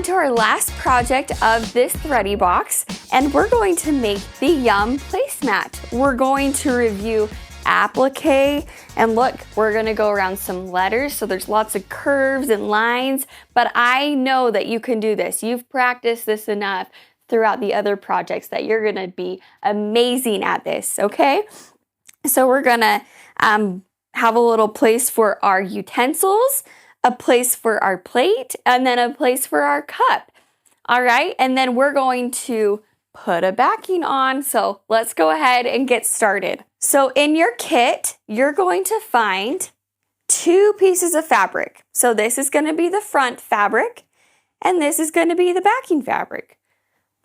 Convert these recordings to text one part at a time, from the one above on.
to our last project of this Thready box, and we're going to make the Yum placemat. We're going to review applique, and look, we're going to go around some letters, so there's lots of curves and lines, but I know that you can do this. You've practiced this enough throughout the other projects that you're going to be amazing at this, okay? So we're going to have a little place for our utensils, a place for our plate, and then a place for our cup. All right, and then we're going to put a backing on. So let's go ahead and get started. So in your kit, you're going to find 2 pieces of fabric. So this is going to be the front fabric, and this is going to be the backing fabric.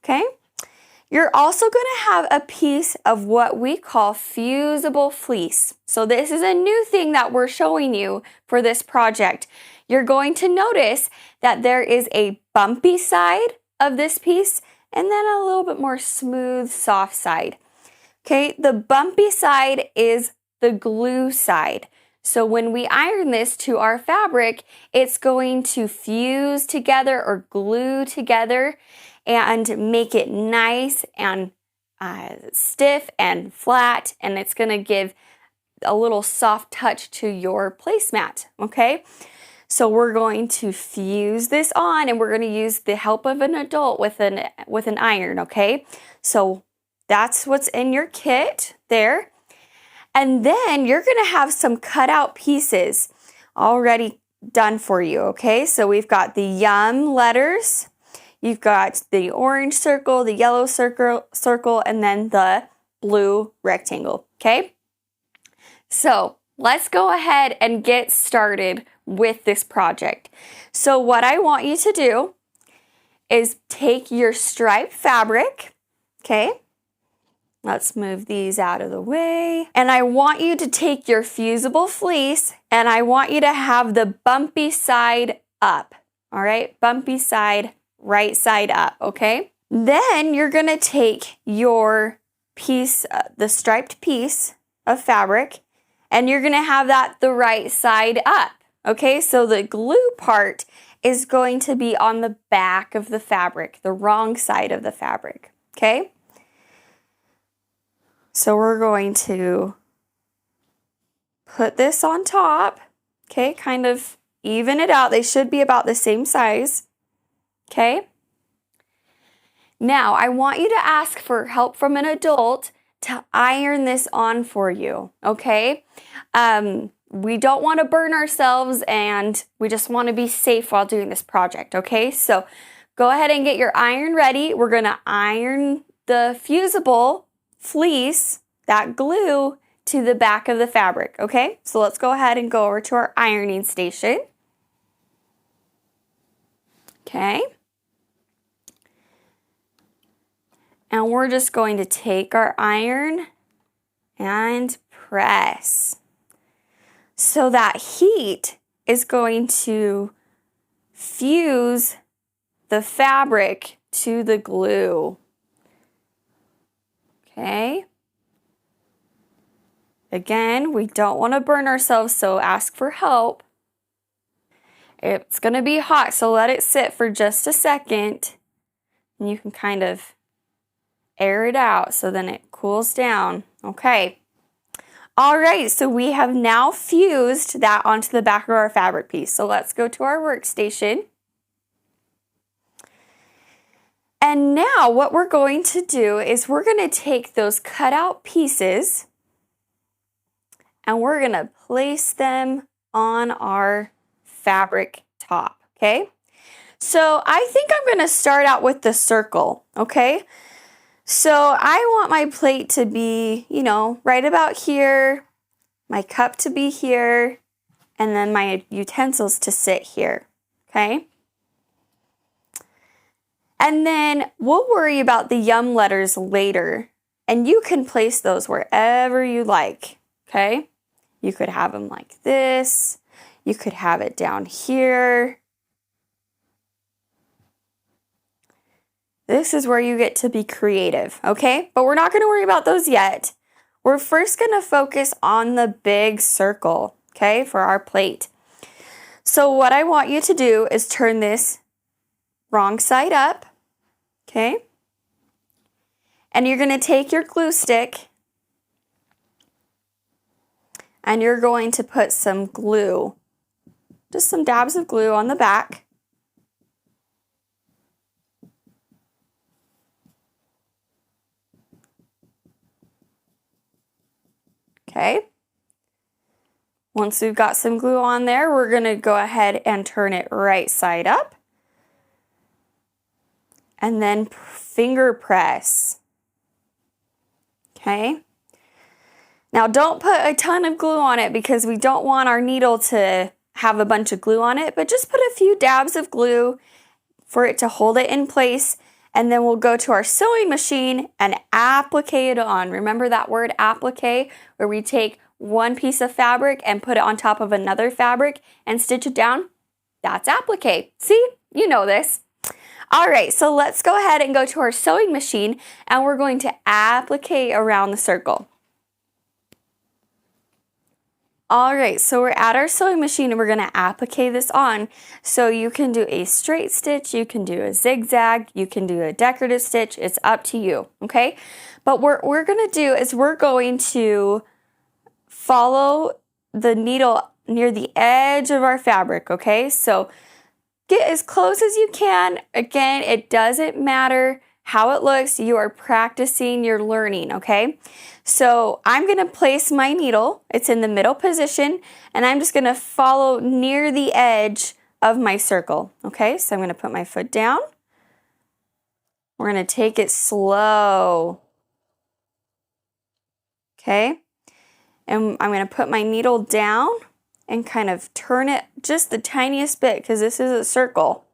Okay? You're also going to have a piece of what we call fusible fleece. So this is a new thing that we're showing you for this project. You're going to notice that there is a bumpy side of this piece and then a little bit more smooth, soft side. Okay, the bumpy side is the glue side. So when we iron this to our fabric, it's going to fuse together or glue together and make it nice and stiff and flat, and it's going to give a little soft touch to your placemat, okay? So we're going to fuse this on, and we're going to use the help of an adult with an iron, okay? So that's what's in your kit there. And then you're going to have some cutout pieces already done for you, okay? So we've got the Yum letters. You've got the orange circle, the yellow circle, and then the blue rectangle, okay? So let's go ahead and get started with this project. So what I want you to do is take your striped fabric, okay? Let's move these out of the way. And I want you to take your fusible fleece, and I want you to have the bumpy side up, all right? Bumpy side, right side up, okay? Then you're gonna take your piece, the striped piece of fabric, and you're gonna have that the right side up, okay? So the glue part is going to be on the back of the fabric, the wrong side of the fabric, okay? So we're going to put this on top, okay? Kind of even it out. They should be about the same size. Okay? Now, I want you to ask for help from an adult to iron this on for you, okay? We don't want to burn ourselves, and we just want to be safe while doing this project, okay? So go ahead and get your iron ready. We're going to iron the fusible fleece, that glue, to the back of the fabric, okay? So let's go ahead and go over to our ironing station. Okay? And we're just going to take our iron and press. So that heat is going to fuse the fabric to the glue. Okay? Again, we don't want to burn ourselves, so ask for help. It's going to be hot, so let it sit for just a second. And you can kind of air it out so then it cools down. Okay. All right, so we have now fused that onto the back of our fabric piece. So let's go to our workstation. And now what we're going to do is we're going to take those cutout pieces and we're going to place them on our fabric top, okay? So I think I'm going to start out with the circle, okay? So I want my plate to be, right about here, my cup to be here, and then my utensils to sit here, okay? And then we'll worry about the Yum letters later, and you can place those wherever you like, okay? You could have them like this. You could have it down here. This is where you get to be creative, okay? But we're not going to worry about those yet. We're first going to focus on the big circle, okay, for our plate. So what I want you to do is turn this wrong side up, okay? And you're going to take your glue stick and you're going to put some glue, just some dabs of glue on the back. Okay. Once we've got some glue on there, we're going to go ahead and turn it right side up. And then finger press. Okay. Now don't put a ton of glue on it because we don't want our needle to have a bunch of glue on it, but just put a few dabs of glue for it to hold it in place. And then we'll go to our sewing machine and applique it on. Remember that word applique, where we take one piece of fabric and put it on top of another fabric and stitch it down? That's applique. See, you know this. All right, so let's go ahead and go to our sewing machine and we're going to applique around the circle. All right, so we're at our sewing machine and we're going to applique this on. So you can do a straight stitch, you can do a zigzag, you can do a decorative stitch. It's up to you, okay? But what we're going to do is we're going to follow the needle near the edge of our fabric, okay? So get as close as you can. Again, it doesn't matter how it looks. You are practicing, you're learning, okay? So I'm going to place my needle. It's in the middle position, and I'm just going to follow near the edge of my circle, okay? So I'm going to put my foot down. We're going to take it slow, okay? And I'm going to put my needle down and kind of turn it just the tiniest bit because this is a circle.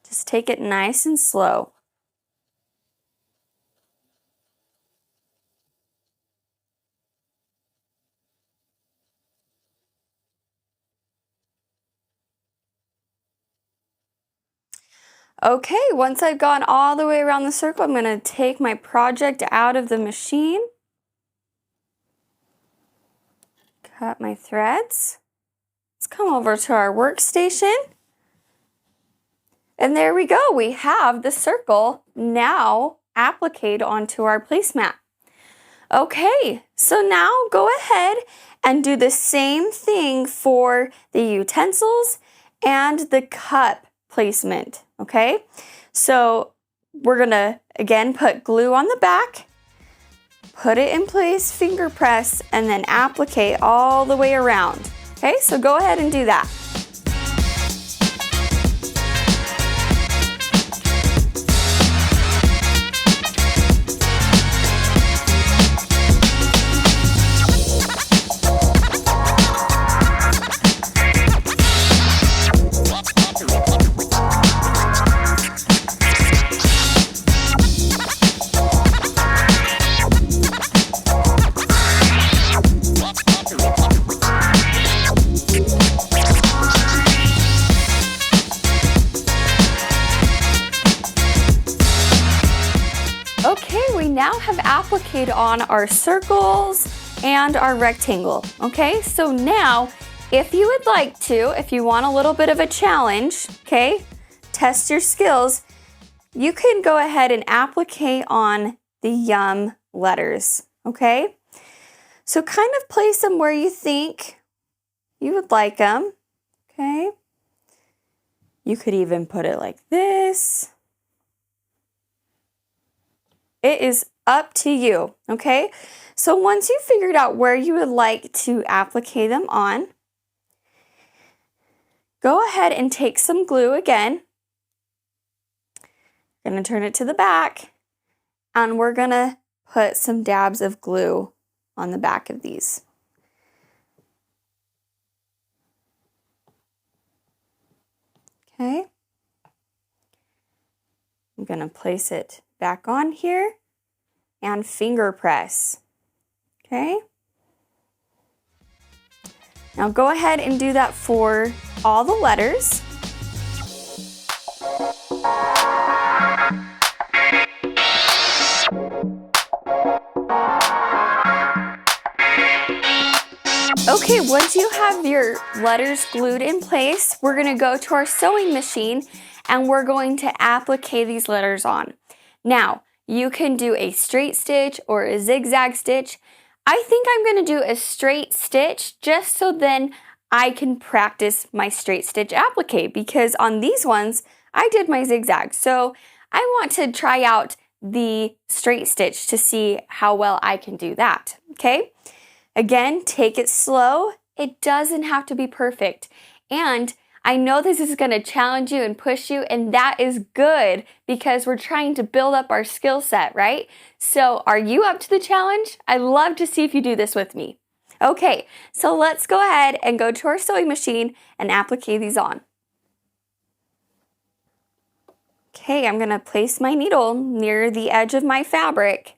Just take it nice and slow. Okay, once I've gone all the way around the circle, I'm going to take my project out of the machine. Cut my threads. Let's come over to our workstation. And there we go. We have the circle now appliqued onto our placemat. Okay, so now go ahead and do the same thing for the utensils and the cup placement, okay? So we're gonna, again, put glue on the back, put it in place, finger press, and then applique all the way around. Okay, so go ahead and do that. Okay, we now have appliqued on our circles and our rectangle. Okay, so now if you would like to, if you want a little bit of a challenge, okay, test your skills, you can go ahead and applique on the yum letters. Okay, so kind of place them where you think you would like them. Okay, you could even put it like this. It is up to you, okay? So once you've figured out where you would like to applique them on, go ahead and take some glue again. We're gonna turn it to the back, and we're gonna put some dabs of glue on the back of these. Okay. I'm gonna place it back on here and finger press. Okay. Now go ahead and do that for all the letters. Okay, once you have your letters glued in place, we're gonna go to our sewing machine and we're going to applique these letters on. Now, you can do a straight stitch or a zigzag stitch. I think I'm gonna do a straight stitch just so then I can practice my straight stitch applique, because on these ones, I did my zigzag. So I want to try out the straight stitch to see how well I can do that, okay? Again, take it slow. It doesn't have to be perfect. And I know this is gonna challenge you and push you, and that is good because we're trying to build up our skill set, right? So are you up to the challenge? I'd love to see if you do this with me. Okay, so let's go ahead and go to our sewing machine and applique these on. Okay, I'm gonna place my needle near the edge of my fabric,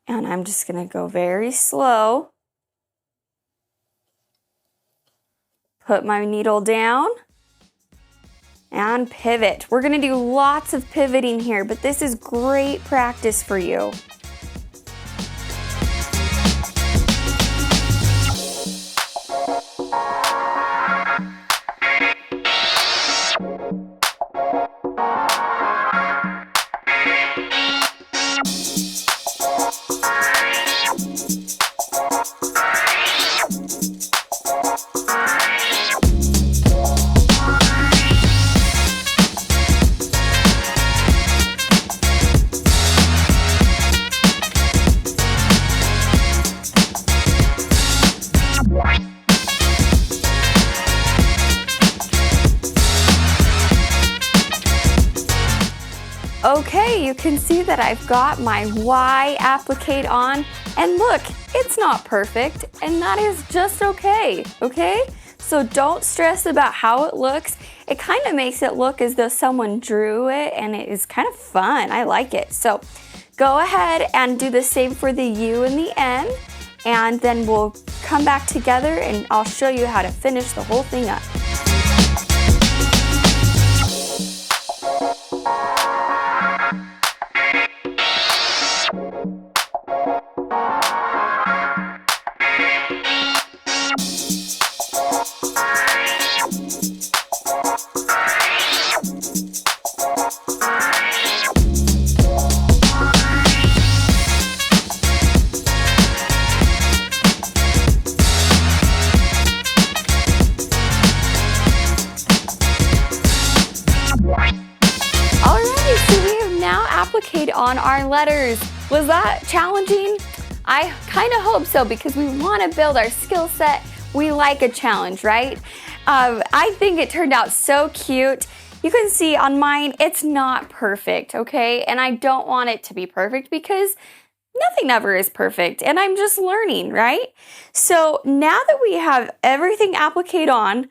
and I'm just gonna go very slow. Put my needle down and pivot. We're gonna do lots of pivoting here, but this is great practice for you. Okay, you can see that I've got my Y appliqued on, and look, it's not perfect, and that is just okay, okay? So don't stress about how it looks. It kind of makes it look as though someone drew it, and it is kind of fun. I like it. So go ahead and do the same for the U and the N, and then we'll come back together and I'll show you how to finish the whole thing up. Appliqued on our letters. Was that challenging? I kind of hope so, because we want to build our skill set. We like a challenge, right? I think it turned out so cute. You can see on mine, it's not perfect, okay? And I don't want it to be perfect because nothing ever is perfect, and I'm just learning, right? So now that we have everything appliqued on,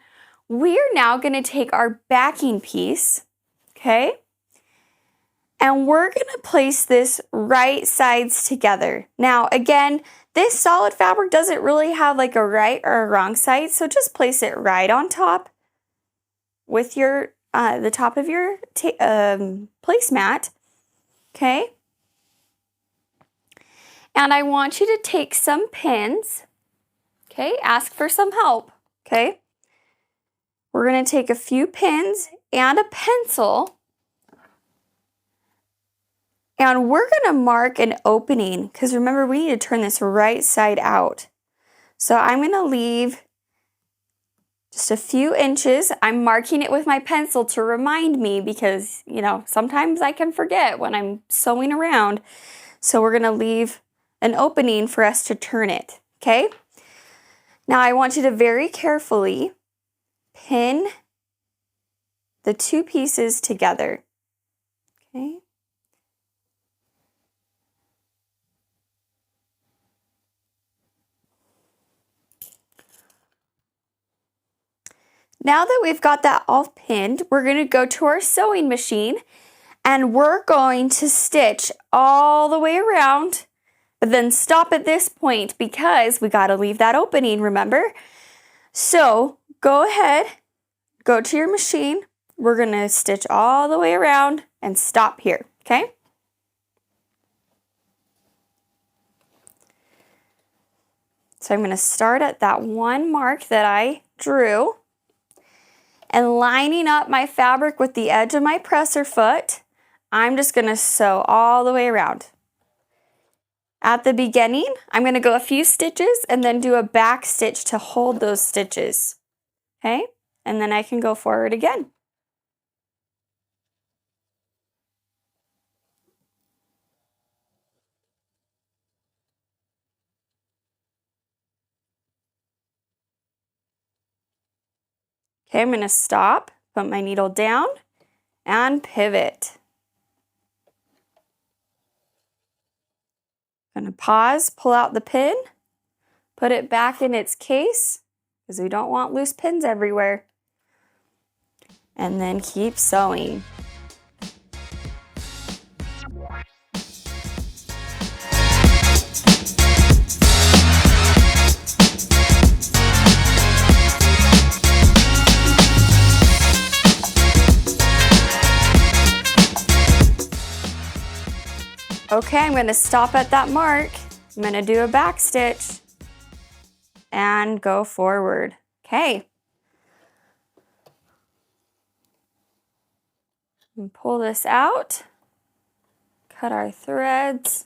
we're now going to take our backing piece, okay? And we're gonna place this right sides together. Now, again, this solid fabric doesn't really have like a right or a wrong side, so just place it right on top with your the top of your placemat, okay? And I want you to take some pins, okay? Ask for some help, okay? We're gonna take a few pins and a pencil. And we're gonna mark an opening, because remember, we need to turn this right side out. So I'm gonna leave just a few inches. I'm marking it with my pencil to remind me, because, you know, sometimes I can forget when I'm sewing around. So we're gonna leave an opening for us to turn it, okay? Now I want you to very carefully pin the two pieces together, okay? Now that we've got that all pinned, we're going to go to our sewing machine and we're going to stitch all the way around, but then stop at this point because we got to leave that opening, remember? So go ahead, go to your machine. We're going to stitch all the way around and stop here, okay? So I'm going to start at that one mark that I drew and lining up my fabric with the edge of my presser foot, I'm just going to sew all the way around. At the beginning, I'm going to go a few stitches and then do a back stitch to hold those stitches. Okay? And then I can go forward again. Okay, I'm going to stop, put my needle down, and pivot. I'm going to pause, pull out the pin, put it back in its case, because we don't want loose pins everywhere. And then keep sewing. Okay, I'm going to stop at that mark. I'm going to do a back stitch and go forward. Okay. And pull this out. Cut our threads.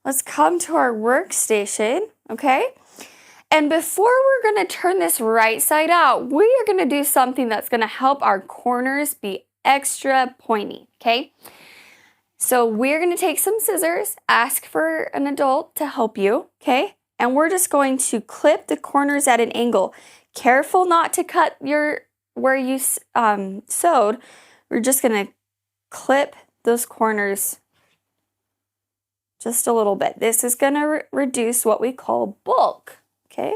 Let's come to our workstation, okay? And before we're going to turn this right side out, we are going to do something that's going to help our corners be extra pointy, okay? So we're going to take some scissors, ask for an adult to help you, okay? And we're just going to clip the corners at an angle. Careful not to cut where you sewed. We're just going to clip those corners just a little bit. This is going to reduce what we call bulk, okay?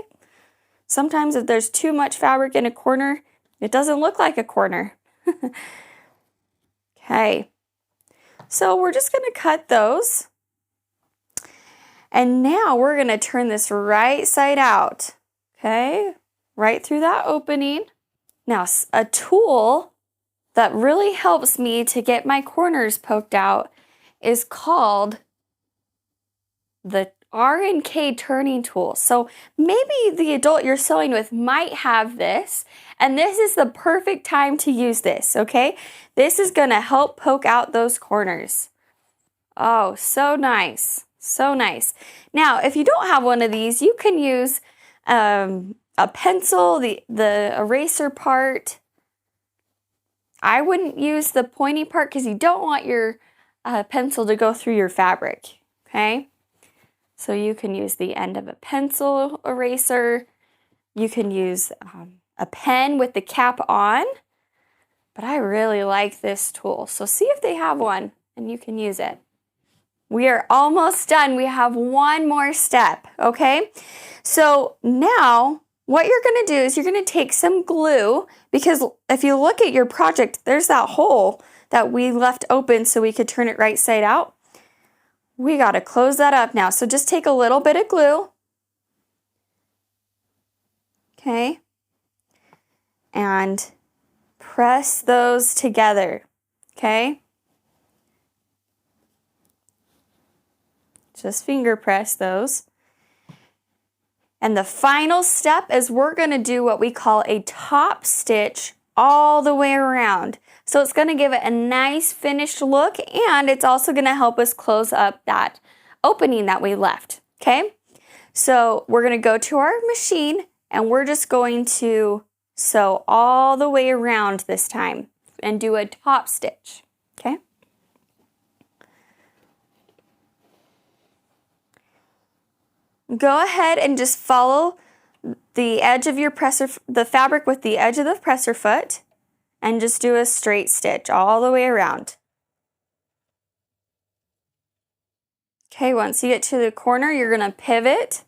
Sometimes if there's too much fabric in a corner, it doesn't look like a corner. Okay. So we're just going to cut those. And now we're going to turn this right side out. Okay? Right through that opening. Now, a tool that really helps me to get my corners poked out is called the R&K turning tool. So maybe the adult you're sewing with might have this, and this is the perfect time to use this, okay? This is going to help poke out those corners. Oh, so nice. So nice. Now, if you don't have one of these, you can use a pencil, the eraser part. I wouldn't use the pointy part because you don't want your pencil to go through your fabric, okay? So you can use the end of a pencil eraser. You can use a pen with the cap on. But I really like this tool. So see if they have one and you can use it. We are almost done. We have one more step, okay? So now what you're going to do is you're going to take some glue, because if you look at your project, there's that hole that we left open so we could turn it right side out. We got to close that up now. So just take a little bit of glue. Okay. And press those together. Okay. Just finger press those. And the final step is we're going to do what we call a top stitch all the way around. So it's going to give it a nice finished look, and it's also going to help us close up that opening that we left, okay? So we're going to go to our machine, and we're just going to sew all the way around this time and do a top stitch, okay? Go ahead and just follow the edge of your the fabric with the edge of the presser foot, and just do a straight stitch all the way around. Okay, once you get to the corner, you're going to pivot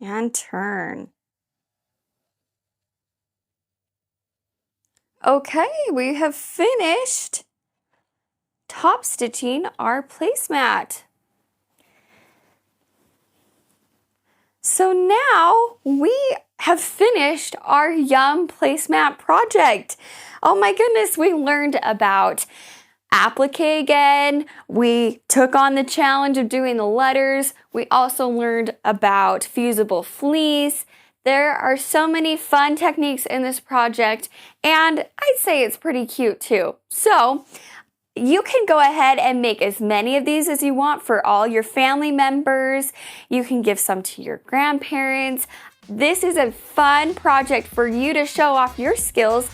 and turn. Okay, we have finished top stitching our placemat. So now we have finished our Yum placemat project. Oh my goodness, we learned about applique again. We took on the challenge of doing the letters. We also learned about fusible fleece. There are so many fun techniques in this project, and I'd say it's pretty cute too. So you can go ahead and make as many of these as you want for all your family members. You can give some to your grandparents. This is a fun project for you to show off your skills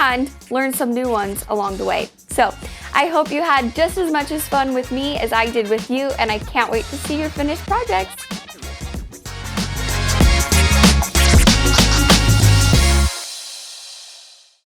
and learn some new ones along the way. So I hope you had just as much as fun with me as I did with you, and I can't wait to see your finished projects.